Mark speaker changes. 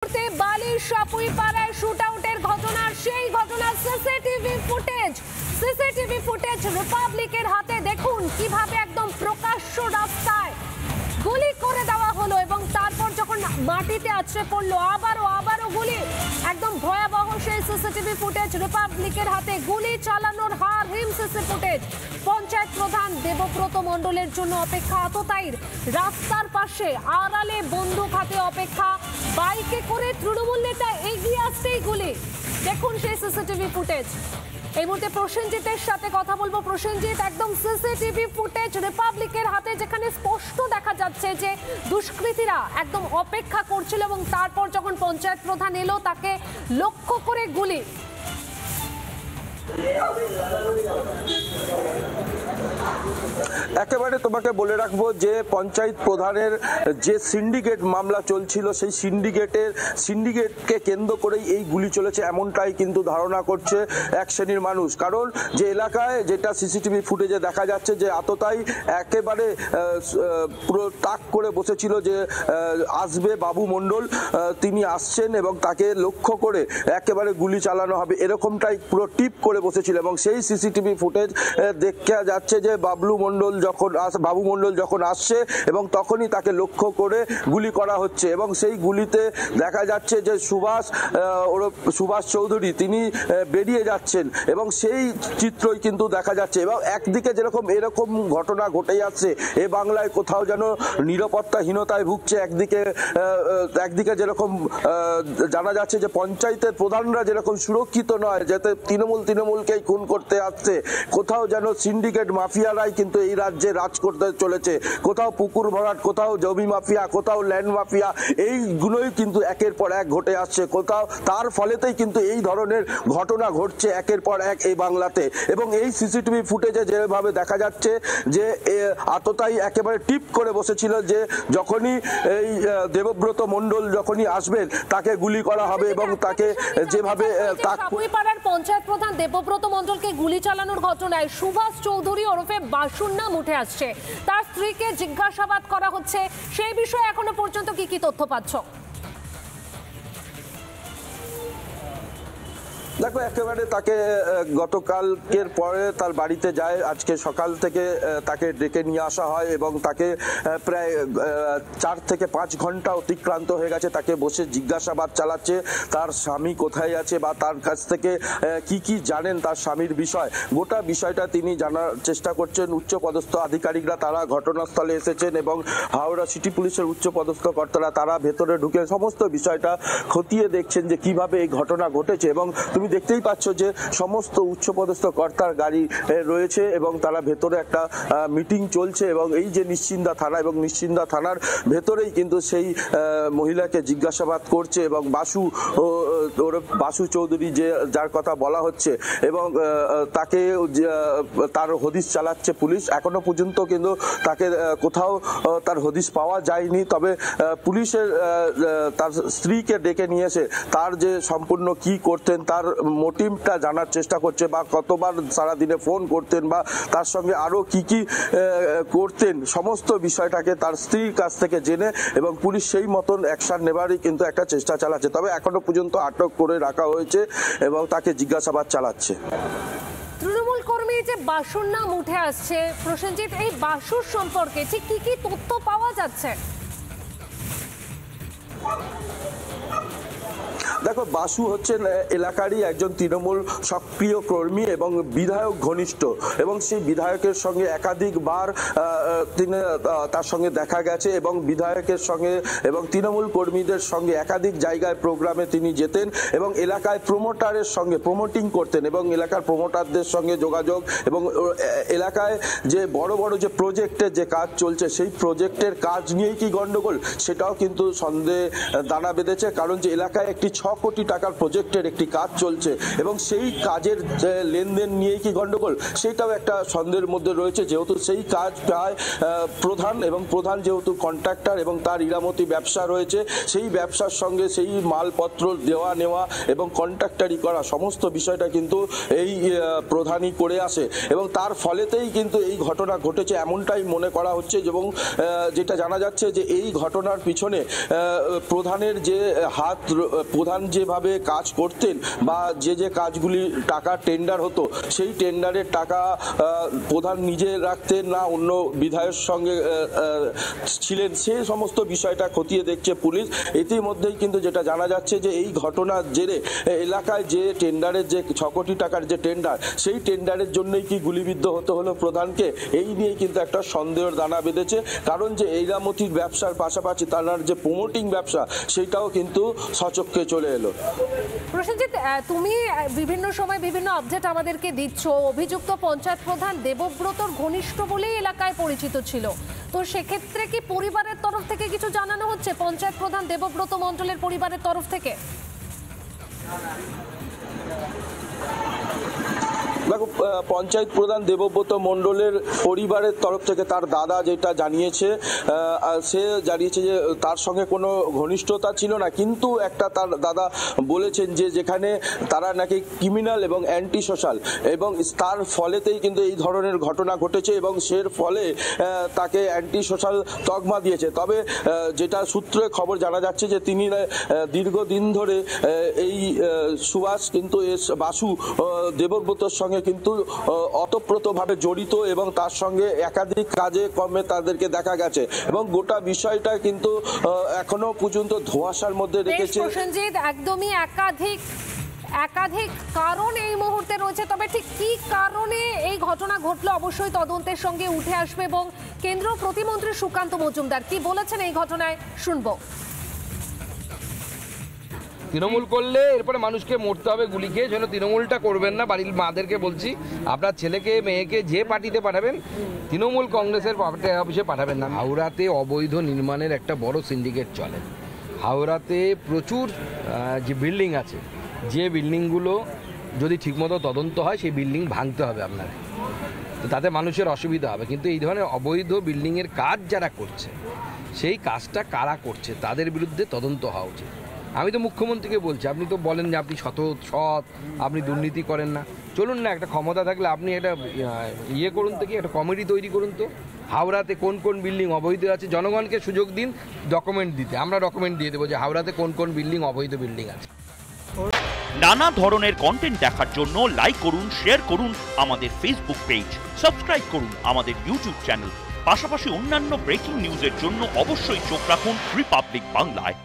Speaker 1: বালির সাপুইপাড়ায় শুটআউটের ঘটনার সেই ঘটনার সিসিটিভি ফুটেজ রিপাবলিকের হাতে। দেখুন কিভাবে একদম প্রকাশ্য রাস্তায় গুলি করে দেওয়া হলো এবং তারপর যখন মাটিতে আছড়ে পড়লো আবারও গুলি। একদম ভয়াবহ সেই সিসিটিভি ফুটেজ রিপাবলিকের হাতে। গুলি চালানোর হার হিম সিসি ফুটেজ। পঞ্চায়েত প্রধান দেবব্রত মণ্ডলের জন্য অপেক্ষা আততায়ীর। রাস্তার পাশে আড়ালে বন্দুক হাতে অপেক্ষা। বাইকে করে তৃণমূল নেতা এগিয়ে আসতেই গুলি। দেখুন সেই সিসিটিভি ফুটেজ। এই মুহূর্তে প্রসেনজিতের সাথে কথা বলবো। প্রসেনজিৎ, একদম সিসিটিভি ফুটেজ রিপাবলিকের হাতে, যেখানে স্পষ্ট দেখা যাচ্ছে যে দুষ্কৃতীরা একদম অপেক্ষা করছিল এবং তারপর যখন পঞ্চায়েত প্রধান এলো তাকে লক্ষ্য করে গুলি।
Speaker 2: একেবারে তোমাকে বলে রাখবো যে পঞ্চায়েত প্রধানের যে সিন্ডিকেট মামলা চলছিল সেই সিন্ডিকেটকে কেন্দ্র করেই এই গুলি চলেছে, এমনটাই কিন্তু ধারণা করছে এক শ্রেণীর মানুষ। কারণ যে এলাকায় যেটা সিসিটিভি ফুটেজে দেখা যাচ্ছে যে আততায়ী একেবারে পুরো তাক করে বসেছিল যে আসবে বাবু মণ্ডল, তিনি আসছেন এবং তাকে লক্ষ্য করে একেবারে গুলি চালানো হবে, এরকমটাই পুরো টিপ করে বসেছিল। এবং সেই সিসিটিভি ফুটেজ দেখা যাচ্ছে যে বাবু মণ্ডল যখন আসছে এবং তখনই তাকে লক্ষ্য করে গুলি করা হচ্ছে। এবং সেই গুলিতে দেখা যাচ্ছে যে সুভাষ চৌধুরী তিনি বেরিয়ে যাচ্ছেন এবং সেই চিত্রই কিন্তু দেখা যাচ্ছে। এবং একদিকে যেরকম এরকম ঘটনা ঘটে যাচ্ছে, এ বাংলায় কোথাও যেন নিরাপত্তাহীনতায় ভুগছে। একদিকে যেরকম জানা যাচ্ছে যে পঞ্চায়েতের প্রধানরা যেরকম সুরক্ষিত নয়, যাতে তৃণমূলকেই খুন করতে আসছে, কোথাও যেন সিন্ডিকেট মাফিয়ারাই কিন্তু এই রাজ্যে রাজ করতে চলেছে। কোথাও পুকুর ভরাট, কোথাও জমি মাফিয়া, কোথাও ল্যান্ড মাফিয়া, এইগুলোই কিন্তু একের পর এক ঘটে আসছে। কোথাও তার ফলেতেই কিন্তু এই ধরনের ঘটনা ঘটছে একের পর এক এই বাংলাতে। এবং এই সিসিটিভি ফুটেজে যেভাবে দেখা যাচ্ছে যে আততায়ী একেবারে টিপ করে বসেছিল যে যখনই এই দেবব্রত মণ্ডল যখনই আসবেন তাকে গুলি করা হবে এবং তাকে যেভাবে
Speaker 1: সাপুইপাড়ার পঞ্চায়েত প্রধান দেবব্রত মণ্ডলকে গুলি চালানোর ঘটনায় সুভাষ চৌধুরী ওরফে বাসুর নাম উঠে আসছে। তার স্ত্রীকে জিজ্ঞাসাবাদ করা হচ্ছে। সেই বিষয়ে এখনো পর্যন্ত কি তথ্য পাচ্ছ?
Speaker 2: দেখো, একেবারে তাকে গতকালকের পরে তার বাড়িতে যায়, আজকে সকাল থেকে তাকে ডেকে নিয়ে আসা হয় এবং তাকে প্রায় 4 থেকে 5 ঘন্টা অতিক্রান্ত হয়ে গেছে। তাকে বসে জিজ্ঞাসাবাদ চালাচ্ছে, তার স্বামী কোথায় আছে বা তার কাছ থেকে কি জানেন তার স্বামীর বিষয়, গোটা বিষয়টা তিনি জানার চেষ্টা করছেন। উচ্চপদস্থ আধিকারিকরা তারা ঘটনাস্থলে এসেছেন এবং হাওড়া সিটি পুলিশের উচ্চপদস্থ কর্তারা তারা ভেতরে ঢুকে সমস্ত বিষয়টা খতিয়ে দেখছেন যে কিভাবে এই ঘটনা ঘটেছে। এবং তুমি দেখতেই পাচ্ছ যে সমস্ত উচ্চপদস্থ কর্তার গাড়ি রয়েছে এবং তারা ভেতরে একটা মিটিং চলছে। এবং এই যে নিশ্চিন্দা থানা, এবং নিশ্চিন্দা থানার ভেতরেই কিন্তু সেই মহিলাকে জিজ্ঞাসাবাদ করছে এবং বাসু চৌধুরী যার কথা বলা হচ্ছে, এবং তাকে তার হদিশ চালাচ্ছে পুলিশ। এখনো পর্যন্ত কিন্তু তাকে কোথাও তার হদিশ পাওয়া যায়নি। তবে পুলিশের তার স্ত্রীকে ডেকে নিয়ে এসে তার যে সম্পূর্ণ কি করতেন তার মোটিভটা জানার চেষ্টা করছে, বা কতবার সারাদিনে ফোন করতেন বা তার সঙ্গে আরো কি করতেন, সমস্ত বিষয়টাকে তার স্ত্রীর কাছ থেকে জেনে এবং পুলিশ সেই মতন অ্যাকশন নেবারই কিন্তু একটা চেষ্টা চালাচ্ছে। তবে এখনো পর্যন্ত আটক করে রাখা হয়েছে এবং তাকে জিজ্ঞাসাবাদ চালাচ্ছে।
Speaker 1: তৃণমূল কর্মী যে বাসুর নাম উঠে আসছে, প্রসেনজিৎ, এই বাসুর সম্পর্কে ঠিক কি তথ্য পাওয়া যাচ্ছে?
Speaker 2: দেখো, বাসু হচ্ছেন এলাকারই একজন তৃণমূল সক্রিয় কর্মী এবং বিধায়ক ঘনিষ্ঠ, এবং সেই বিধায়কের সঙ্গে একাধিকবার তার সঙ্গে দেখা গেছে এবং বিধায়কের সঙ্গে এবং তৃণমূল কর্মীদের সঙ্গে একাধিক জায়গায় প্রোগ্রামে তিনি যেতেন এবং এলাকায় প্রমোটারের সঙ্গে প্রমোটিং করতেন এবং এলাকার প্রমোটারদের সঙ্গে যোগাযোগ, এবং এলাকায় যে বড় যে প্রজেক্টের যে কাজ চলছে সেই প্রজেক্টের কাজ নিয়েই কি গন্ডগোল, সেটাও কিন্তু সন্দেহে দানা বেঁধেছে। কারণ যে এলাকায় একটি ছক কোটি টাকার প্রজেক্টের একটি কাজ চলছে এবং সেই কাজের লেনদেন নিয়েই কি গন্ডগোল, সেইটাও একটা সন্দেহের মধ্যে রয়েছে। যেহেতু সেই কাজ প্রায় প্রধান যেহেতু কন্ট্রাক্টর এবং তার ইরামতি ব্যবসা রয়েছে, সেই ব্যবসার সঙ্গে সেই মালপত্র দেওয়া নেওয়া এবং কন্ট্রাক্টারি করা সমস্ত বিষয়টা কিন্তু এই প্রধানই করে আসে এবং তার ফলেতেই কিন্তু এই ঘটনা ঘটেছে এমনটাই মনে করা হচ্ছে। এবং যেটা জানা যাচ্ছে যে এই ঘটনার পিছনে প্রধানের যে হাত, প্রধান যেভাবে কাজ করতেন বা যে কাজগুলি টাকা টেন্ডার হতো, সেই টেন্ডারের টাকা প্রধান নিজে রাখতেন না অন্য বিধায়কের সঙ্গে ছিলেন, সেই সমস্ত বিষয়টা খতিয়ে দেখছে পুলিশ। ইতিমধ্যেই কিন্তু যেটা জানা যাচ্ছে যে এই ঘটনার জেরে এলাকায় যে টেন্ডারের যে 6 কোটি টাকার যে টেন্ডার, সেই টেন্ডারের জন্যই কি গুলিবিদ্ধ হতে হলো প্রধানকে, এই নিয়ে কিন্তু একটা সন্দেহের দানা বেঁধেছে। কারণ যে ইরামতির ব্যবসার পাশাপাশি তার যে প্রমোটিং ব্যবসা, সেটাও কিন্তু সচক্ষে চলে এলো।
Speaker 1: প্রসেনজিৎ, তুমি বিভিন্ন সময় বিভিন্ন আপডেট আমাদেরকে দিচ্ছ। অভিযুক্ত পঞ্চায়েত প্রধান দেবব্রতর ঘনিষ্ঠ বলেই এলাকায় পরিচিত ছিল, তো সেক্ষেত্রে কি পরিবারের তরফ থেকে কিছু জানানো হচ্ছে, পঞ্চায়েত প্রধান দেবব্রত মণ্ডলের পরিবারের তরফ থেকে?
Speaker 2: দেখো, পঞ্চায়েত প্রধান দেবব্রত মণ্ডলের পরিবারের তরফ থেকে তার দাদা যেটা জানিয়েছে, সে জানিয়েছে যে তার সঙ্গে কোনো ঘনিষ্ঠতা ছিল না, কিন্তু একটা তার দাদা বলেছেন যে যেখানে তারা নাকি ক্রিমিনাল এবং অ্যান্টি সোশ্যাল, এবং তার ফলেতেই কিন্তু এই ধরনের ঘটনা ঘটেছে এবং সের ফলে তাকে অ্যান্টি সোশ্যাল তকমা দিয়েছে। তবে যেটা সূত্রে খবর জানা যাচ্ছে যে তিনি দীর্ঘদিন ধরে এই সুভাষ কিন্তু বাসু দেবব্রতর সঙ্গে কিন্তু অতপ্রতভাবে জড়িত এবং তার সঙ্গে একাধিক কাজে কর্মে তাদেরকে দেখা গেছে এবং গোটা বিষয়টা কিন্তু এখনো পর্যন্ত ধোঁয়াশার মধ্যে রেখেছে।
Speaker 1: প্রসেনজিৎ, একদমই একাধিক কারণ এই মুহূর্তে রয়েছে, তবে ঠিক কি কারণে এই ঘটনা ঘটলো অবশ্যই তদন্তের সঙ্গে উঠে আসবে। এবং কেন্দ্রীয় প্রতিমন্ত্রী সুকান্ত মজুমদার কি বলেছেন এই ঘটনায় শুনবো।
Speaker 3: তৃণমূল করলে এরপরে মানুষকে মরতে হবে গুলি খেয়ে, যেন তৃণমূলটা করবেন না। বাড়ির মাদেরকে বলছি, আপনার ছেলেকে মেয়েকে যে পার্টিতে পাঠাবেন, তৃণমূল কংগ্রেসের পার্টি অফিসে পাঠাবেন না। হাওড়াতে অবৈধ নির্মাণের একটা বড় সিন্ডিকেট চলে। হাওড়াতে প্রচুর যে বিল্ডিং আছে, যে বিল্ডিংগুলো যদি ঠিকমতো তদন্ত হয়, সেই বিল্ডিং ভাঙতে হবে আপনাকে, তো তাতে মানুষের অসুবিধা হবে। কিন্তু এই ধরনের অবৈধ বিল্ডিংয়ের কাজ যারা করছে, সেই কাজটা কারা করছে তাদের বিরুদ্ধে তদন্ত হওয়া উচিত। আমি তো মুখ্যমন্ত্রীকে বলছি, আপনি তো বলেন যে আপনি সৎ, আপনি দুর্নীতি করেন না। চলুন না, একটা ক্ষমতা থাকলে আপনি এটা করুন তো, কি একটা কমিটি তৈরি করুন তো, হাওড়াতে কোন কোন বিল্ডিং অবৈধ আছে, জনগণকে সুযোগ দিন ডকুমেন্ট দিতে। আমরা ডকুমেন্ট দিয়ে দেবো যে হাওড়াতে কোন কোন বিল্ডিং অবৈধ বিল্ডিং আছে।
Speaker 4: নানা ধরনের কন্টেন্ট দেখার জন্য লাইক করুন, শেয়ার করুন আমাদের ফেসবুক পেজ, সাবস্ক্রাইব করুন আমাদের ইউটিউব চ্যানেল। পাশাপাশি অন্যান্য ব্রেকিং নিউজের জন্য অবশ্যই চোখ রাখুন রিপাবলিক বাংলায়।